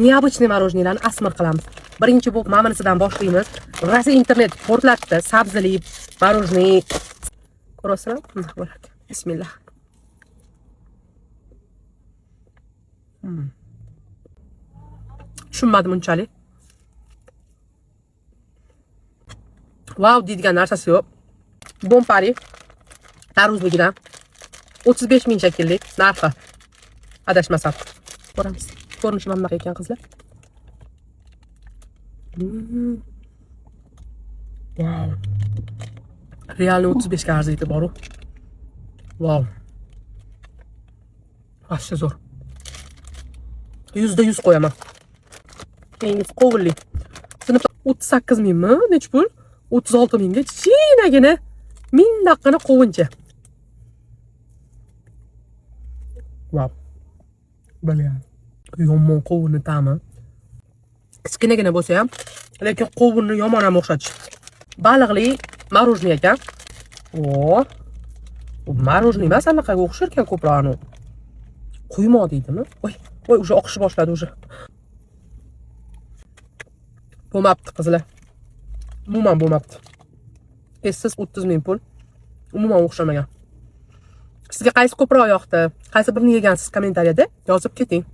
Необычный мороженыйlarni asmir qilamiz. Birinchi bo'lib maminisidan boshlaymiz. Rossiya internet portlatdi, sabzili morožniy. Ko'rasizlar? Bunday bo'ladi. Bismillah. Tushunmadim unchalik. Wow deydigan narsasi yo'q. Bompari tarvuzligidan 35 ming shakllik narxi. Adashmasam. Ko'ramiz. Ko'rinishi mana bunaqa ekan qizlar. Wow. Realni 35 ga arziydi boru. Wow. Ashyo zo'r. 100% qo'yaman. Keyingi qovunli. Sinfda 38 mingmi? Nech pul? 36 mingga kichkinagina mindaqqina qovuncha. Wow. Baliya. Yomon qovunni ta'mi. Kichkinagina bo'lsa ham, lekin qovunni yomon ham o'xshatish. Baliqli morožniy ekan. O, morožniy emas, anaqaga o'xshar ekan ko'proq anu. Quymoq deydimi? Voy, o'sha oqishni boshladi o'sha. Bo'lmabdi qizlar. Umuman bo'lmabdi. Siz 30 ming pul. Umuman o'xshamagan. Sizga qaysi ko'proq yoqdi? Qaysi birini yegansiz kommentariyada yozib keting.